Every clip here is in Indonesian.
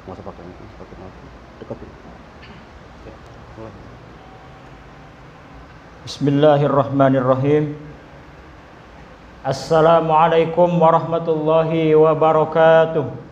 masa pakai ini seperti apa? Deketin. Ya, mulai. Bismillahirrahmanirrahim. Assalamualaikum warahmatullahi wabarakatuh.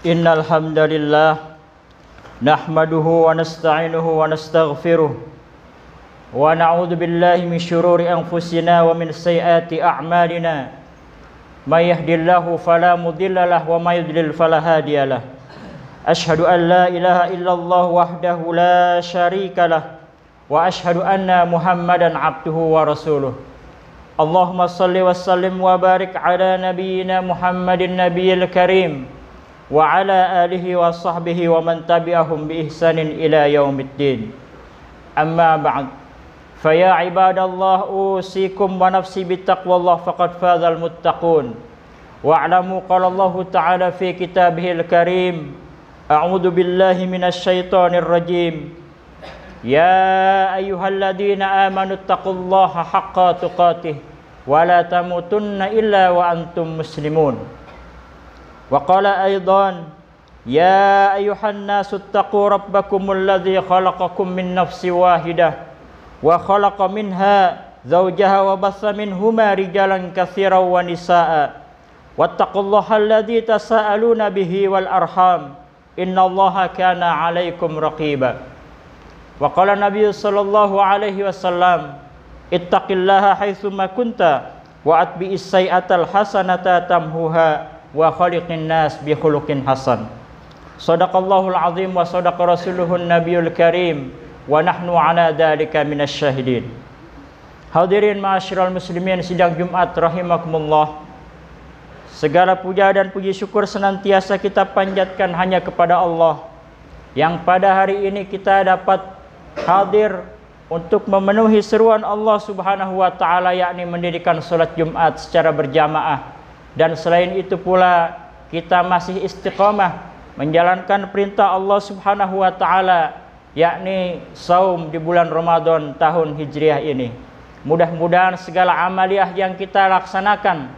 Innal hamdalillah nahmaduhu wa nasta'inuhu wa nastaghfiruh wa na'udzu billahi min syururi anfusina wa min sayyiati a'malina may yahdihillahu fala mudhillalah wa may yudlil fala hadiyalah asyhadu an la ilaha illallah wahdahu la syarikalah wa asyhadu anna muhammadan abduhu wa rasuluh. Allahumma salli wa sallim wa barik ala nabiyyina Muhammadin nabiyil karim wa ala alihi wa sahbihi wa man tabi'ahum bi ihsanin ila yaumiddin. Amma ba'd. فيا عباد الله أوصيكم ونفسي بتقوى الله فقد فاز المتقون واعلموا قال الله تعالى في كتابه الكريم أعوذ بالله من الشيطان الرجيم يا أيها الذين آمنوا اتقوا الله حق تقاته ولا تموتن إلا وأنتم مسلمون وقال أيضا يا أيها الناس اتقوا ربكم الذي خلقكم من نفس واحدة وخلق منها زوجها وبث منهما رجالا كثيرا ونساء واتقوا الله الذي تساءلون به والأرحام إن الله كان عليكم رقيبا وقال النبي صلى الله عليه وسلم اتق الله حيثما كنت وأتبع السيئة الحسنة تمحوها وخلق الناس بخلق حسن صدق الله العظيم وصدق رسوله النبي الكريم ونحن على ذلك من الشاهدين. Hadirin ma'asyiral muslimin sidang Jumat rahimakumullah. Segala puja dan puji syukur senantiasa kita panjatkan hanya kepada Allah yang pada hari ini kita dapat hadir untuk memenuhi seruan Allah Subhanahu wa taala, yakni mendirikan salat Jumat secara berjamaah, dan selain itu pula kita masih istiqamah menjalankan perintah Allah Subhanahu wa taala, yakni saum di bulan Ramadan tahun Hijriah ini. Mudah-mudahan segala amaliyah yang kita laksanakan,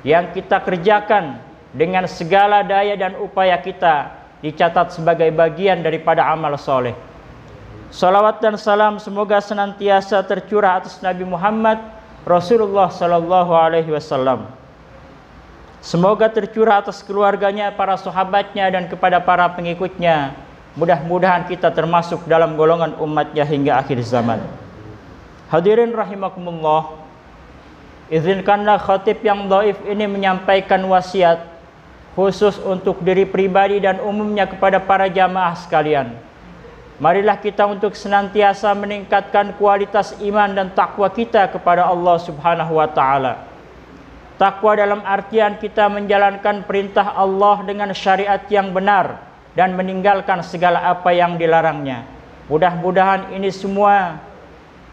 yang kita kerjakan dengan segala daya dan upaya kita dicatat sebagai bagian daripada amal soleh. Salawat dan salam semoga senantiasa tercurah atas Nabi Muhammad Rasulullah sallallahu alaihi wasallam. Semoga tercurah atas keluarganya, para sahabatnya, dan kepada para pengikutnya. Mudah-mudahan kita termasuk dalam golongan umatnya hingga akhir zaman. Hadirin rahimakumullah, izinkanlah khatib yang dhaif ini menyampaikan wasiat khusus untuk diri pribadi dan umumnya kepada para jamaah sekalian. Marilah kita untuk senantiasa meningkatkan kualitas iman dan takwa kita kepada Allah Subhanahu wa taala. Takwa dalam artian kita menjalankan perintah Allah dengan syariat yang benar dan meninggalkan segala apa yang dilarangnya. Mudah-mudahan ini semua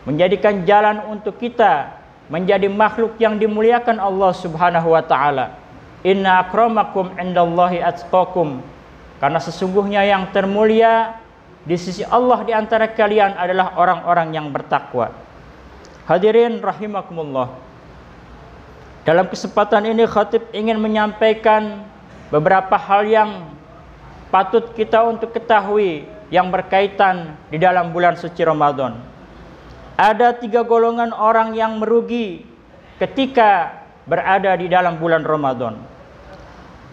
menjadikan jalan untuk kita menjadi makhluk yang dimuliakan Allah Subhanahu wa taala. Inna akramakum indallahi atqakum. Karena sesungguhnya yang termulia di sisi Allah di antara kalian adalah orang-orang yang bertakwa. Hadirin rahimakumullah. Dalam kesempatan ini khatib ingin menyampaikan beberapa hal yang patut kita untuk ketahui yang berkaitan di dalam bulan suci Ramadan. Ada 3 golongan orang yang merugi ketika berada di dalam bulan Ramadan.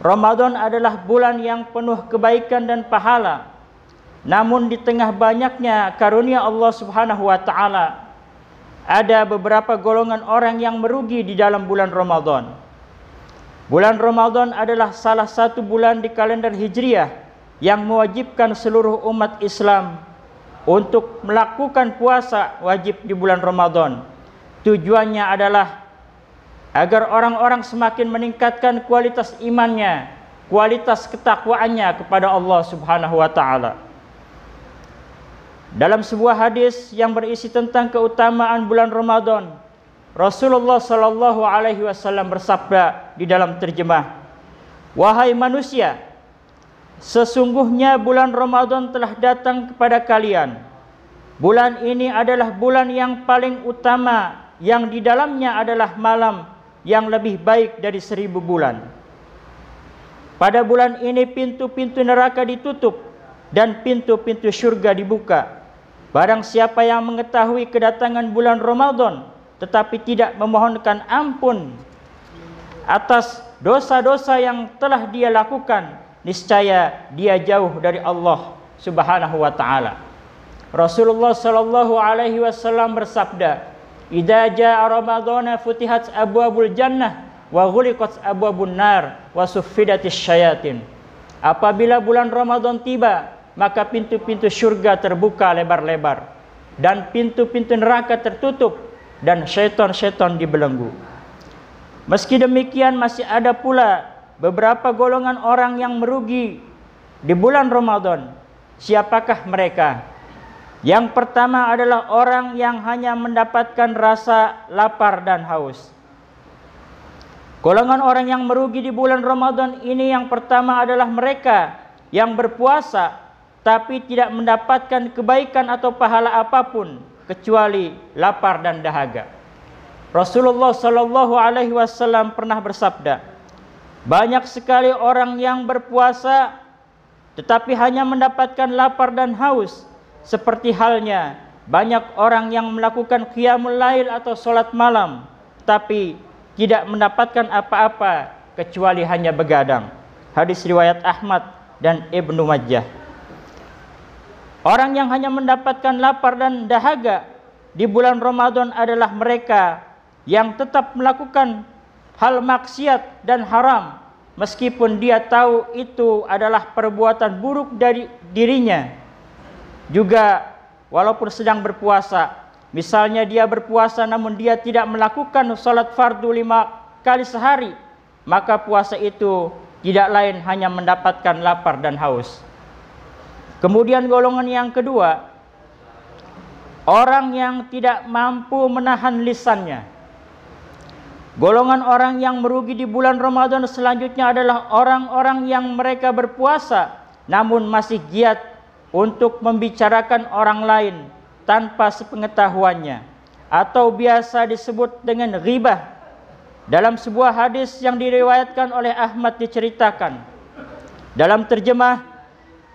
Ramadan adalah bulan yang penuh kebaikan dan pahala. Namun di tengah banyaknya karunia Allah Subhanahu wa taala, ada beberapa golongan orang yang merugi di dalam bulan Ramadan. Bulan Ramadan adalah salah satu bulan di kalender Hijriah yang mewajibkan seluruh umat Islam untuk melakukan puasa wajib di bulan Ramadan. Tujuannya adalah agar orang-orang semakin meningkatkan kualitas imannya, kualitas ketakwaannya kepada Allah Subhanahu wa taala. Dalam sebuah hadis yang berisi tentang keutamaan bulan Ramadan, Rasulullah sallallahu alaihi wasallam bersabda di dalam terjemah, "Wahai manusia, sesungguhnya bulan Ramadan telah datang kepada kalian. Bulan ini adalah bulan yang paling utama, yang di dalamnya adalah malam yang lebih baik dari 1000 bulan. Pada bulan ini pintu-pintu neraka ditutup dan pintu-pintu surga dibuka. Barang siapa yang mengetahui kedatangan bulan Ramadan tetapi tidak memohonkan ampun atas dosa-dosa yang telah dia lakukan, niscaya dia jauh dari Allah Subhanahu wa taala." Rasulullah sallallahu alaihi wasallam bersabda, "Idza jaa Ramadhana futihat abwabul jannah wa ghuliqat abwabun nar wa suffidatis syayatin." Apabila bulan Ramadan tiba, maka pintu-pintu surga terbuka lebar-lebar dan pintu-pintu neraka tertutup dan syaitan-syaitan dibelenggu. Meski demikian, masih ada pula beberapa golongan orang yang merugi di bulan Ramadan. Siapakah mereka? Yang pertama adalah orang yang hanya mendapatkan rasa lapar dan haus. Golongan orang yang merugi di bulan Ramadan ini yang pertama adalah mereka yang berpuasa tapi tidak mendapatkan kebaikan atau pahala apapun kecuali lapar dan dahaga. Rasulullah Shallallahu Alaihi Wasallam pernah bersabda, banyak sekali orang yang berpuasa tetapi hanya mendapatkan lapar dan haus, seperti halnya banyak orang yang melakukan qiyamul lail atau sholat malam tapi tidak mendapatkan apa-apa kecuali hanya begadang. Hadis riwayat Ahmad dan Ibnu Majah. Orang yang hanya mendapatkan lapar dan dahaga di bulan Ramadan adalah mereka yang tetap melakukan hal maksiat dan haram meskipun dia tahu itu adalah perbuatan buruk dari dirinya. Juga walaupun sedang berpuasa, misalnya dia berpuasa namun dia tidak melakukan sholat fardu 5 kali sehari, maka puasa itu tidak lain hanya mendapatkan lapar dan haus. Kemudian golongan yang kedua, orang yang tidak mampu menahan lisannya. Golongan orang yang merugi di bulan Ramadan selanjutnya adalah orang-orang yang mereka berpuasa namun masih giat untuk membicarakan orang lain tanpa sepengetahuannya, atau biasa disebut dengan ghibah. Dalam sebuah hadis yang diriwayatkan oleh Ahmad diceritakan, dalam terjemah,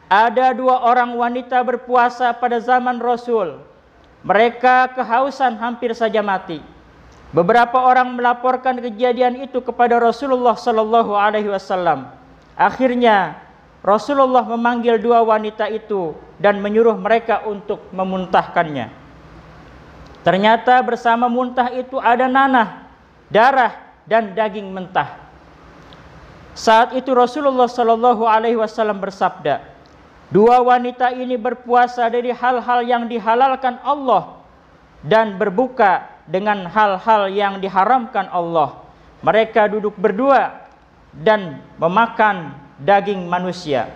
ada 2 orang wanita berpuasa pada zaman Rasul. Mereka kehausan hampir saja mati. Beberapa orang melaporkan kejadian itu kepada Rasulullah Sallallahu Alaihi Wasallam. Akhirnya Rasulullah memanggil 2 wanita itu dan menyuruh mereka untuk memuntahkannya. Ternyata bersama muntah itu ada nanah, darah, dan daging mentah. Saat itu Rasulullah Sallallahu Alaihi Wasallam bersabda, 2 wanita ini berpuasa dari hal-hal yang dihalalkan Allah dan berbuka dengan hal-hal yang diharamkan Allah. Mereka duduk berdua dan memakan daging manusia.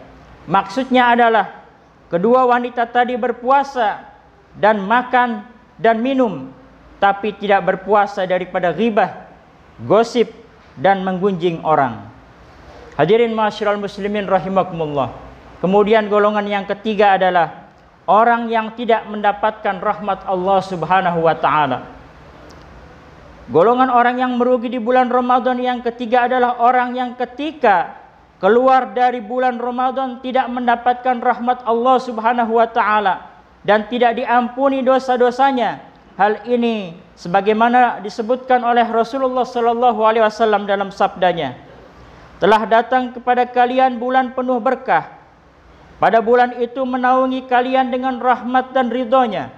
Maksudnya adalah kedua wanita tadi berpuasa dan makan dan minum, tapi tidak berpuasa daripada ghibah, gosip, dan menggunjing orang. Hadirin ma'asyiral muslimin rahimakumullah. Kemudian golongan yang ketiga adalah orang yang tidak mendapatkan rahmat Allah Subhanahu wa taala. Golongan orang yang merugi di bulan Ramadan yang ketiga adalah orang yang ketika keluar dari bulan Ramadan tidak mendapatkan rahmat Allah Subhanahu wa taala dan tidak diampuni dosa-dosanya. Hal ini sebagaimana disebutkan oleh Rasulullah Sallallahu Alaihi Wasallam dalam sabdanya, telah datang kepada kalian bulan penuh berkah. Pada bulan itu menaungi kalian dengan rahmat dan ridhonya.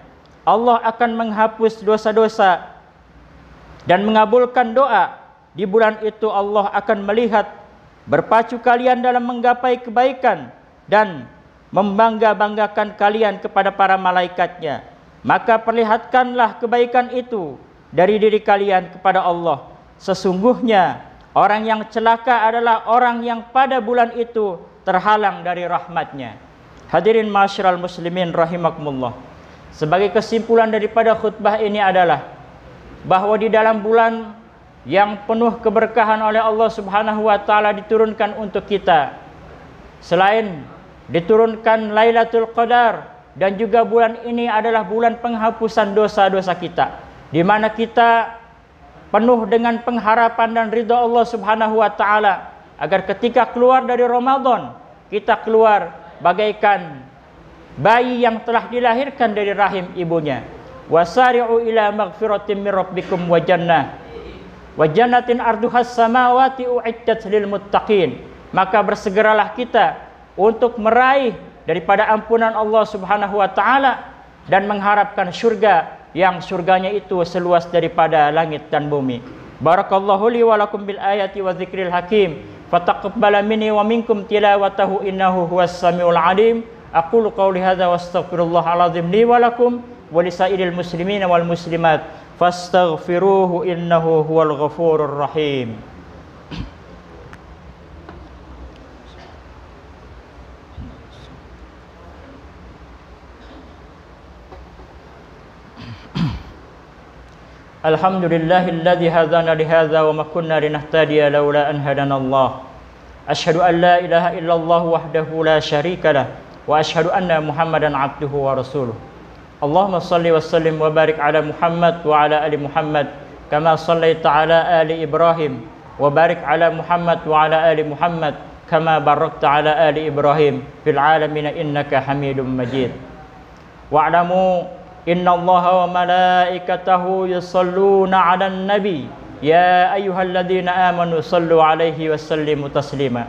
Allah akan menghapus dosa-dosa dan mengabulkan doa. Di bulan itu Allah akan melihat berpacu kalian dalam menggapai kebaikan dan membangga-banggakan kalian kepada para malaikatnya. Maka perlihatkanlah kebaikan itu dari diri kalian kepada Allah. Sesungguhnya orang yang celaka adalah orang yang pada bulan itu terhalang dari rahmatnya. Hadirin ma'asyiral muslimin rahimakumullah. Sebagai kesimpulan daripada khutbah ini adalah bahwa di dalam bulan yang penuh keberkahan oleh Allah Subhanahu wa taala diturunkan untuk kita, selain diturunkan Lailatul Qadar, dan juga bulan ini adalah bulan penghapusan dosa-dosa kita, di mana kita penuh dengan pengharapan dan ridha Allah Subhanahu wa taala agar ketika keluar dari Ramadan kita keluar bagaikan bayi yang telah dilahirkan dari rahim ibunya. Wasari'u ila maghfiratin min rabbikum wa jannatin arduhas samawati u'iddat lil muttaqin. Maka bersegeralah kita untuk meraih daripada ampunan Allah Subhanahu wa taala dan mengharapkan surga yang surganya itu seluas daripada langit dan bumi. Barakallahu li wa lakum bil ayati wa dzikril hakim. Fataqabbala minni wa minkum tilawatahu innahu huwas samiul alim. Aqulu qawli hadza wastaghfirullahal azim li wa lakum wa lisairil muslimina wal muslimat fastaghfiruhu innahu huwal ghafurur rahim. Alhamdulillahilladzi hadana lihadza wa ma kunna linahtadiya laula an hadanallah. Asyhadu an la ilaha illallah wahdahu la syarikalah wa asyhadu anna Muhammadan abduhu wa rasuluh. Allahumma salli wa sallim wa barik ala Muhammad wa ala ali Muhammad kama sallaita ala ali Ibrahim wa barik ala Muhammad wa ala ali Muhammad kama barakta ala ali Ibrahim fil alamin innaka Hamidum Majid. Wa'lamu innallaha wa malaikatahu yusalluna 'alan nabi ya ayyuhalladzina amanu sallu 'alaihi wa sallimu taslima.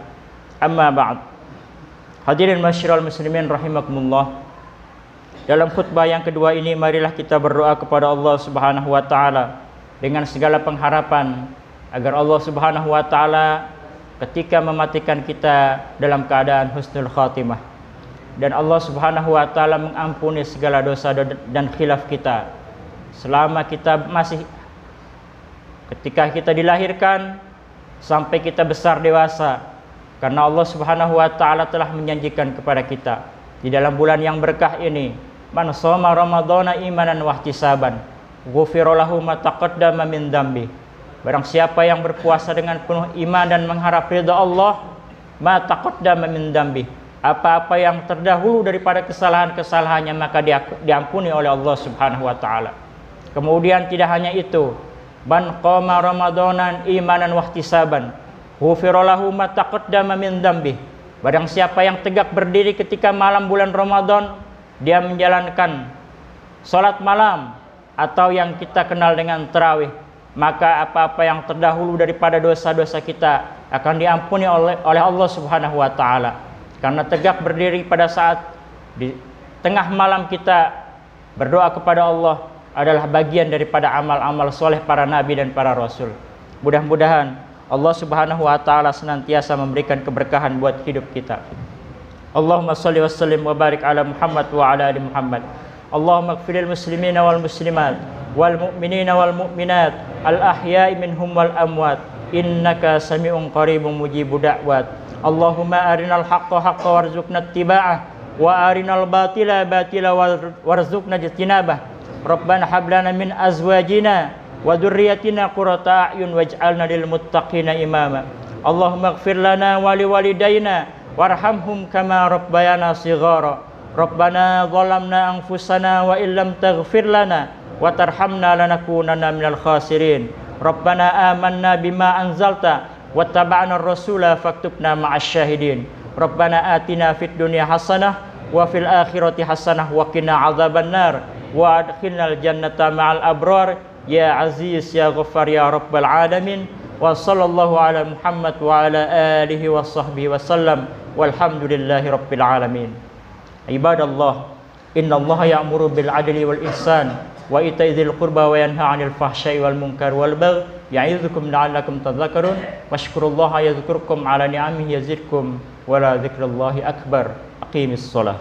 Amma ba'd. Hadirin masyiral muslimin rahimakumullah. Dalam khutbah yang kedua ini marilah kita berdoa kepada Allah Subhanahu wa taala dengan segala pengharapan agar Allah Subhanahu wa taala ketika mematikan kita dalam keadaan husnul khatimah, dan Allah Subhanahu wa taala mengampuni segala dosa dan khilaf kita selama kita masih ketika kita dilahirkan sampai kita besar dewasa, karena Allah Subhanahu wa taala telah menjanjikan kepada kita di dalam bulan yang berkah ini, man shoma ramadhana imanan wa ihtisaban ghufira lahu ma taqaddama min dzambi. Barang siapa yang berpuasa dengan penuh iman dan mengharap ridha Allah, ma taqaddama min dzambi, apa-apa yang terdahulu daripada kesalahan-kesalahannya maka diampuni oleh Allah Subhanahu wa taala. Kemudian tidak hanya itu, man qama ramadanan imanan wa ihtisaban ghufira lahu ma taqaddama min dzambi. Barang siapa yang tegak berdiri ketika malam bulan Ramadan, dia menjalankan salat malam atau yang kita kenal dengan tarawih, maka apa-apa yang terdahulu daripada dosa-dosa kita akan diampuni oleh Allah Subhanahu wa taala. Karena tegak berdiri pada saat di tengah malam kita berdoa kepada Allah adalah bagian daripada amal-amal soleh para nabi dan para rasul. Mudah-mudahan Allah Subhanahu wa taala senantiasa memberikan keberkahan buat hidup kita. Allahumma shalli wa sallim wa barik ala Muhammad wa ala ali Muhammad. Allahumma ighfiril muslimina wal muslimat wal mu'minina wal mu'minat al ahya'i minhum wal amwat innaka sami'un qaribun mujibud da'wat. Allahumma arinal haqqa haqqan warzuqna ittiba'ah wa arinal batila batila warzuqna ijtinabah. Rabbana hab lana min azwajina wa dhurriyyatina qurrata a'yun waj'alna lil muttaqina imama. Allahumma ighfir lana wa liwalidayna warhamhum kama rabbayana shighara. Rabbana zalamna anfusana wa illam taghfir lana wa tarhamna lanakunanna minal khasirin. Rabbana amanna bima anzalta wattaba'na ar-rasula faktubna ma'asy syahidin. Rabbana atina fid dunya hasanah wa fil akhirati hasanah wa qina adzabannar wa adkhilnal jannata ma'al abrar ya aziz ya ghaffar ya rabbal alamin. Wa sallallahu ala Muhammad wa ala alihi wa sahbihi wa sallam walhamdulillahi rabbil alamin. Ibadallah, innallaha ya'muru bil adli wal ihsan wa ita'i dzil qurba wa yanha 'anil fahsya'i wal munkar wal baghi ya'idzukum la'allakum tadhakkarun washkurullaha yadhkurkum 'ala ni'amihi yazidkum wa la dzikrullahi akbar. Aqimis shalah.